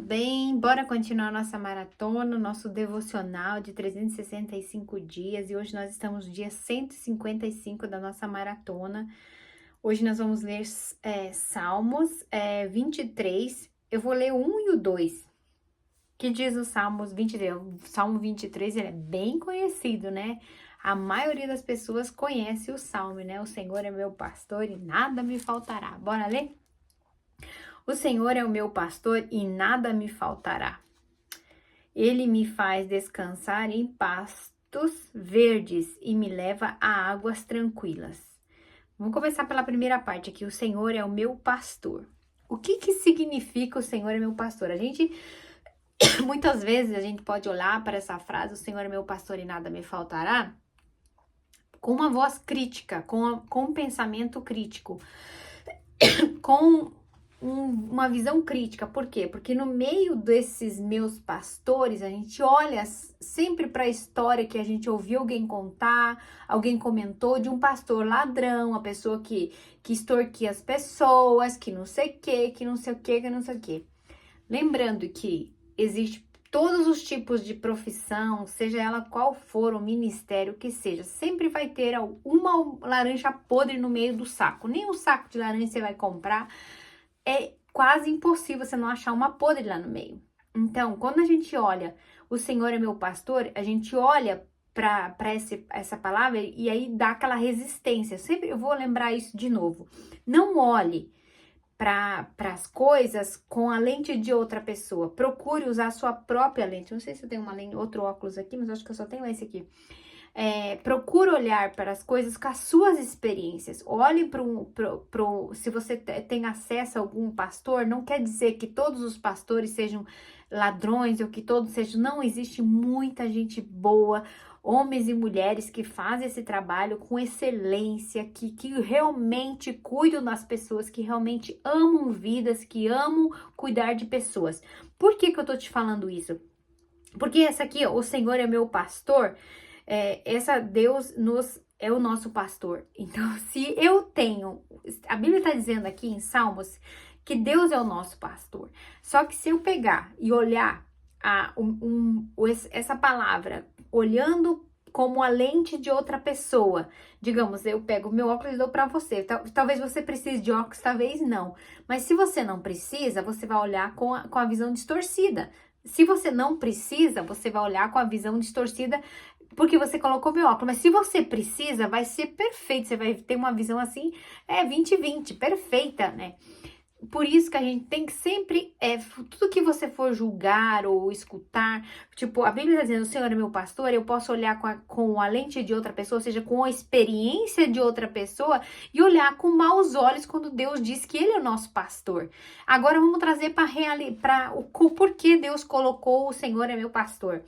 bem? Bora continuar nossa maratona, nosso devocional de 365 dias. E hoje nós estamos no dia 155 da nossa maratona. Hoje nós vamos ler Salmos 23. Eu vou ler o 1 e o 2. Que diz o Salmos 23. O Salmo 23 ele é bem conhecido, né? A maioria das pessoas conhece o Salmo, né? O Senhor é meu pastor e nada me faltará. Bora ler? O Senhor é o meu pastor e nada me faltará. Ele me faz descansar em pastos verdes e me leva a águas tranquilas. Vamos começar pela primeira parte aqui. O Senhor é o meu pastor. O que significa o Senhor é meu pastor? Muitas vezes a gente pode olhar para essa frase, o Senhor é meu pastor e nada me faltará, com uma voz crítica, com um pensamento crítico, com uma visão crítica. Por quê? Porque no meio desses meus pastores, a gente olha sempre para a história que a gente ouviu alguém contar, alguém comentou de um pastor ladrão, uma pessoa que extorquia as pessoas, que não sei o que, que não sei o que, que não sei o que. Lembrando que existe todos os tipos de profissão, seja ela qual for o ministério que seja, sempre vai ter uma laranja podre no meio do saco. Nem um saco de laranja você vai comprar. É quase impossível você não achar uma podre lá no meio. Então, quando a gente olha, o Senhor é meu pastor, a gente olha para essa palavra e aí dá aquela resistência. Eu vou lembrar isso de novo. Não olhe para as coisas com a lente de outra pessoa. Procure usar a sua própria lente. Não sei se eu tenho outro óculos aqui, mas acho que eu só tenho esse aqui. Procura olhar para as coisas com as suas experiências. Olhe se você tem acesso a algum pastor, não quer dizer que todos os pastores sejam ladrões ou que todos sejam. Não, existe muita gente boa, homens e mulheres que fazem esse trabalho com excelência, que realmente cuidam das pessoas, que realmente amam vidas, que amam cuidar de pessoas. Por que eu tô te falando isso? Porque essa aqui, ó, o Senhor é meu pastor. Deus é o nosso pastor. Então, se eu tenho, a Bíblia está dizendo aqui em Salmos que Deus é o nosso pastor. Só que se eu pegar e olhar essa palavra, olhando como a lente de outra pessoa, digamos, eu pego o meu óculos e dou para você. Talvez você precise de óculos, talvez não. Mas se você não precisa, você vai olhar com a visão distorcida. Se você não precisa, você vai olhar com a visão distorcida porque você colocou meu óculos. Mas se você precisa, vai ser perfeito. Você vai ter uma visão assim, 20/20, perfeita, né? Por isso que a gente tem que sempre, tudo que você for julgar ou escutar, tipo, a Bíblia está dizendo, o Senhor é meu pastor, eu posso olhar com a lente de outra pessoa, ou seja, com a experiência de outra pessoa, e olhar com maus olhos quando Deus diz que Ele é o nosso pastor. Agora vamos trazer para o porquê Deus colocou o Senhor é meu pastor.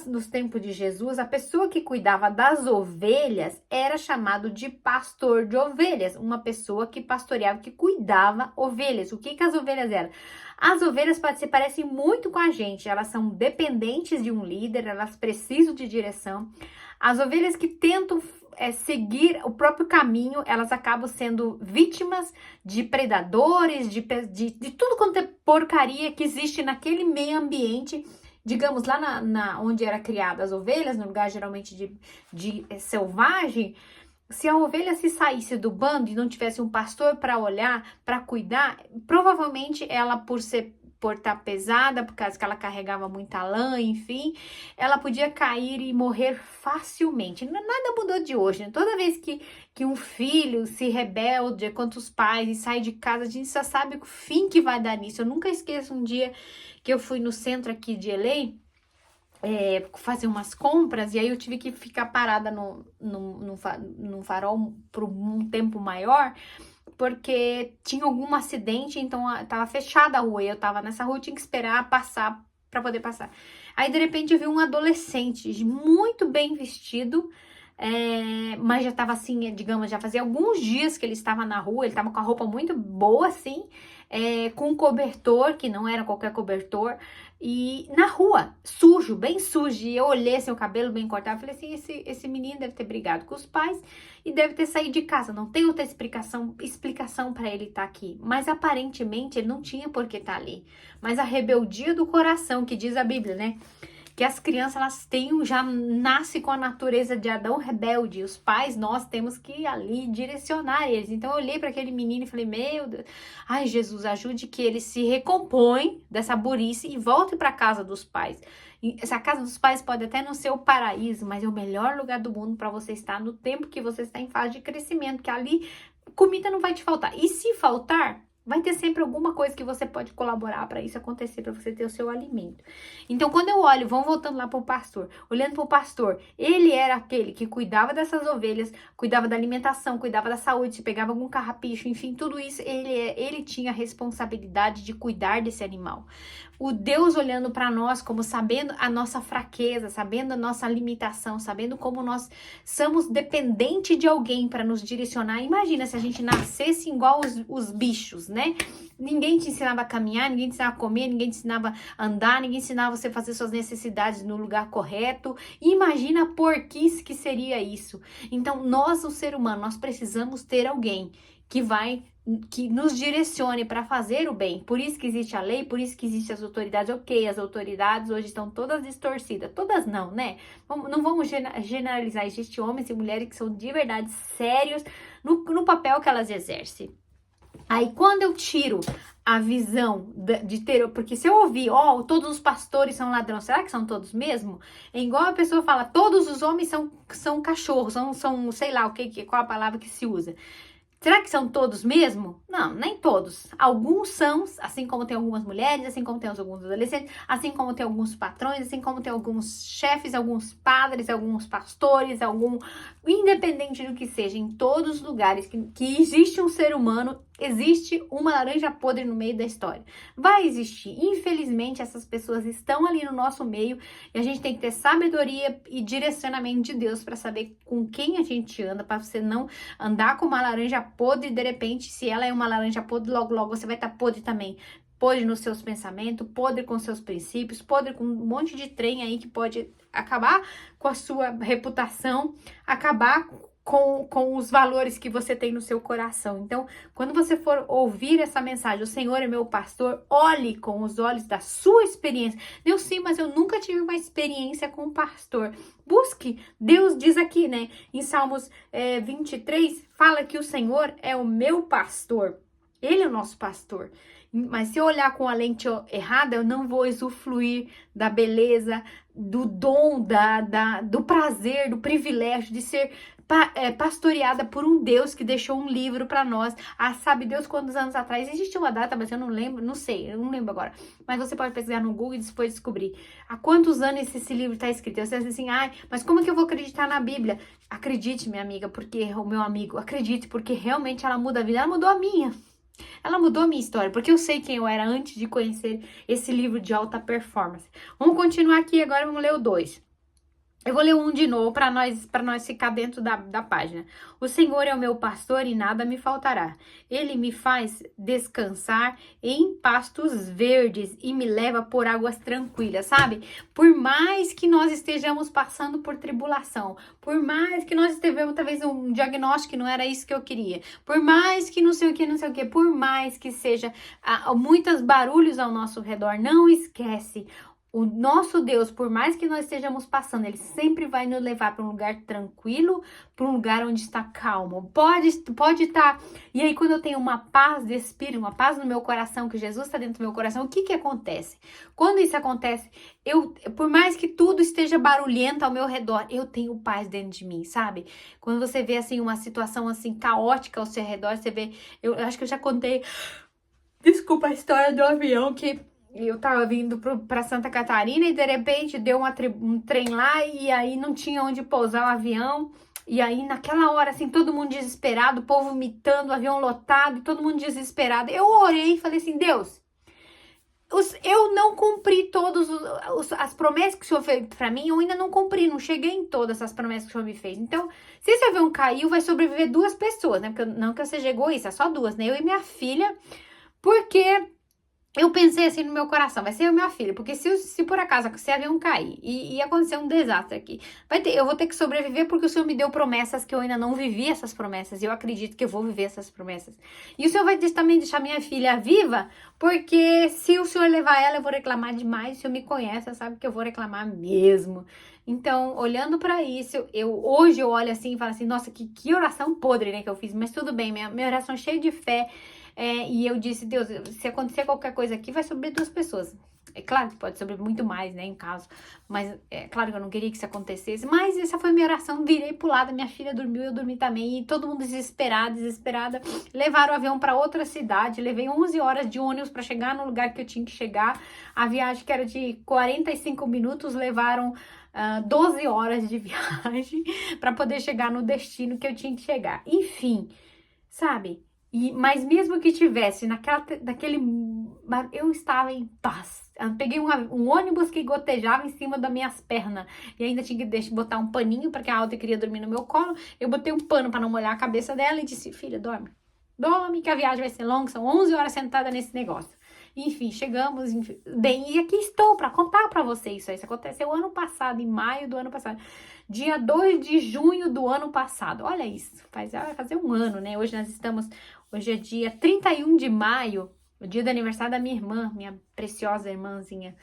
Nos tempos de Jesus, a pessoa que cuidava das ovelhas era chamado de pastor de ovelhas, uma pessoa que pastoreava, que cuidava ovelhas. O que as ovelhas eram? As ovelhas se parecem muito com a gente, elas são dependentes de um líder, elas precisam de direção. As ovelhas que tentam seguir o próprio caminho, elas acabam sendo vítimas de predadores, de tudo quanto é porcaria que existe naquele meio ambiente. Digamos, lá onde era criada as ovelhas, no lugar geralmente de selvagem, se a ovelha se saísse do bando e não tivesse um pastor para olhar, para cuidar, provavelmente ela, por estar pesada, por causa que ela carregava muita lã, enfim, ela podia cair e morrer facilmente. Nada mudou de hoje, né? Toda vez que um filho se rebelde contra os pais e sai de casa, a gente já sabe o fim que vai dar nisso. Eu nunca esqueço um dia que eu fui no centro aqui de LA, fazer umas compras, e aí eu tive que ficar parada no farol por um tempo maior, porque tinha algum acidente, então tava fechada a rua, e eu tava nessa rua, eu tinha que esperar passar para poder passar. Aí de repente eu vi um adolescente muito bem vestido, mas já tava assim, digamos, já fazia alguns dias que ele estava na rua, ele tava com a roupa muito boa assim, com um cobertor, que não era qualquer cobertor, e na rua, sujo, bem sujo. E eu olhei seu cabelo bem cortado, falei assim, esse menino deve ter brigado com os pais e deve ter saído de casa. Não tem outra explicação para ele estar aqui. Mas aparentemente ele não tinha por que estar ali. Mas a rebeldia do coração, que diz a Bíblia, né? Que as crianças, elas já nascem com a natureza de Adão rebelde. Os pais, nós temos que ali direcionar eles. Então eu olhei para aquele menino e falei, meu Deus, ai Jesus, ajude que ele se recompõe dessa burrice e volte para a casa dos pais. Essa casa dos pais pode até não ser o paraíso, mas é o melhor lugar do mundo para você estar no tempo que você está em fase de crescimento, que ali comida não vai te faltar. E se faltar, vai ter sempre alguma coisa que você pode colaborar para isso acontecer, para você ter o seu alimento. Então, quando eu olho, vamos voltando lá para o pastor, olhando para o pastor, ele era aquele que cuidava dessas ovelhas, cuidava da alimentação, cuidava da saúde, se pegava algum carrapicho, enfim, tudo isso, ele tinha a responsabilidade de cuidar desse animal. O Deus olhando para nós, como sabendo a nossa fraqueza, sabendo a nossa limitação, sabendo como nós somos dependentes de alguém para nos direcionar. Imagina se a gente nascesse igual os bichos, né? Ninguém te ensinava a caminhar, ninguém te ensinava a comer, ninguém te ensinava a andar, ninguém ensinava você a fazer suas necessidades no lugar correto. Imagina a porquice que seria isso. Então, nós, o ser humano, nós precisamos ter alguém que nos direcione para fazer o bem. Por isso que existe a lei, por isso que existem as autoridades. Ok, as autoridades hoje estão todas distorcidas. Todas não, né? Não vamos generalizar. Existem homens e mulheres que são de verdade sérios no papel que elas exercem. Aí quando eu tiro a visão de ter, porque se eu ouvir, todos os pastores são ladrões, será que são todos mesmo? É igual a pessoa fala, todos os homens são cachorros, são sei lá qual a palavra que se usa. Será que são todos mesmo? Não, nem todos. Alguns são, assim como tem algumas mulheres, assim como tem alguns adolescentes, assim como tem alguns patrões, assim como tem alguns chefes, alguns padres, alguns pastores, independente do que seja, em todos os lugares que existe um ser humano, existe uma laranja podre no meio da história. Vai existir. Infelizmente, essas pessoas estão ali no nosso meio e a gente tem que ter sabedoria e direcionamento de Deus para saber com quem a gente anda, para você não andar com uma laranja podre e de repente, se ela é uma laranja podre, logo você vai estar podre também. Podre nos seus pensamentos, podre com seus princípios, podre com um monte de trem aí que pode acabar com a sua reputação, acabar com os valores que você tem no seu coração. Então, quando você for ouvir essa mensagem, o Senhor é meu pastor, olhe com os olhos da sua experiência. Deus, sim, mas eu nunca tive uma experiência com um pastor. Busque. Deus diz aqui, né, em Salmos 23, fala que o Senhor é o meu pastor. Ele é o nosso pastor. Mas se eu olhar com a lente errada, eu não vou usufruir da beleza, do dom, do prazer, do privilégio de ser pastoreada por um Deus que deixou um livro para nós. Sabe Deus quantos anos atrás? Existe uma data, mas eu não lembro, eu não lembro agora. Mas você pode pesquisar no Google e depois descobrir. Há quantos anos esse livro está escrito? Você diz assim, mas como é que eu vou acreditar na Bíblia? Acredite, minha amiga, o meu amigo, acredite, porque realmente ela muda a vida. Ela mudou a minha. Ela mudou a minha história, porque eu sei quem eu era antes de conhecer esse livro de alta performance. Vamos continuar aqui, agora vamos ler o 2. Eu vou ler um de novo para nós ficar dentro da página. O Senhor é o meu pastor e nada me faltará. Ele me faz descansar em pastos verdes e me leva por águas tranquilas, sabe? Por mais que nós estejamos passando por tribulação, por mais que nós estejamos talvez um diagnóstico que não era isso que eu queria, por mais que não sei o que, por mais que seja muitos barulhos ao nosso redor, não esquece. O nosso Deus, por mais que nós estejamos passando, Ele sempre vai nos levar para um lugar tranquilo, para um lugar onde está calmo. Pode estar. E aí, quando eu tenho uma paz de espírito, uma paz no meu coração, que Jesus está dentro do meu coração, o que acontece? Quando isso acontece, por mais que tudo esteja barulhento ao meu redor, eu tenho paz dentro de mim, sabe? Quando você vê, assim, uma situação, assim, caótica ao seu redor, você vê. Eu acho que eu já contei. Desculpa a história do avião que. Eu tava vindo pra Santa Catarina e de repente deu um trem lá e aí não tinha onde pousar o avião. E aí naquela hora, assim, todo mundo desesperado, o povo vomitando, o avião lotado e todo mundo desesperado. Eu orei e falei assim, Deus, eu não cumpri todas as promessas que o Senhor fez pra mim, eu ainda não cumpri, não cheguei em todas as promessas que o Senhor me fez. Então, se esse avião caiu, vai sobreviver 2 pessoas, né? Porque não que eu seja egoísta, só 2, né? Eu e minha filha. porque eu pensei assim no meu coração, vai ser a minha filha, porque se por acaso esse avião cair e acontecer um desastre aqui, eu vou ter que sobreviver porque o Senhor me deu promessas que eu ainda não vivi essas promessas, e eu acredito que eu vou viver essas promessas. E o Senhor vai também deixar minha filha viva, porque se o Senhor levar ela, eu vou reclamar demais. O Senhor me conhece, sabe que eu vou reclamar mesmo. Então, olhando para isso, hoje eu olho assim e falo assim, nossa, que oração podre, né, que eu fiz, mas tudo bem, minha oração cheia de fé. E eu disse, Deus, se acontecer qualquer coisa aqui, vai sobreviver 2 pessoas. É claro que pode sobreviver muito mais, né, em caso. Mas é claro que eu não queria que isso acontecesse. Mas essa foi minha oração, virei pro lado, minha filha dormiu, eu dormi também. E todo mundo desesperada. Levaram o avião para outra cidade. Levei 11 horas de ônibus para chegar no lugar que eu tinha que chegar. A viagem que era de 45 minutos, levaram 12 horas de viagem para poder chegar no destino que eu tinha que chegar. Enfim, sabe? Mas mesmo que tivesse eu estava em paz. Eu peguei um ônibus que gotejava em cima das minhas pernas e ainda tinha que botar um paninho porque a Alta queria dormir no meu colo. Eu botei um pano para não molhar a cabeça dela e disse, filha, dorme que a viagem vai ser longa, são 11 horas sentada nesse negócio. Enfim, chegamos bem, e aqui estou para contar para vocês isso aconteceu ano passado, em maio do ano passado, dia 2 de junho do ano passado. Olha isso, vai fazer um ano, né? Hoje é dia 31 de maio, o dia do aniversário da minha irmã, minha preciosa irmãzinha.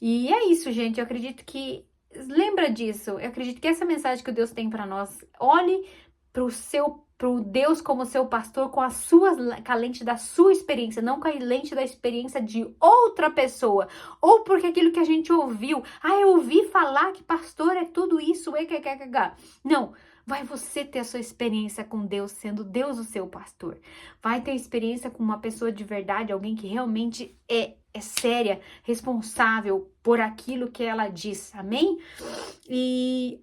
E é isso, gente, eu acredito que, lembra disso, eu acredito que essa mensagem que Deus tem para nós, olhe pro Deus como seu pastor com com a lente da sua experiência, não com a lente da experiência de outra pessoa, ou porque aquilo que a gente ouviu, eu ouvi falar que pastor é tudo isso, não, vai você ter a sua experiência com Deus, sendo Deus o seu pastor, vai ter experiência com uma pessoa de verdade, alguém que realmente é séria, responsável por aquilo que ela diz, amém? E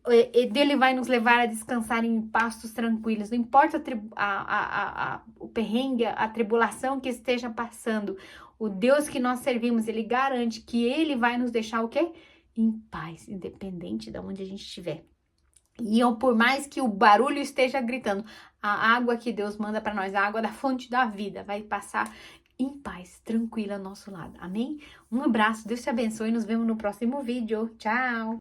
dele vai nos levar a descansar em pastos tranquilos, não importa o perrengue, a tribulação que esteja passando, o Deus que nós servimos, ele garante que ele vai nos deixar o quê? Em paz, independente de onde a gente estiver. E por mais que o barulho esteja gritando, a água que Deus manda para nós, a água da fonte da vida, vai passar em paz, tranquila ao nosso lado. Amém? Um abraço, Deus te abençoe e nos vemos no próximo vídeo. Tchau!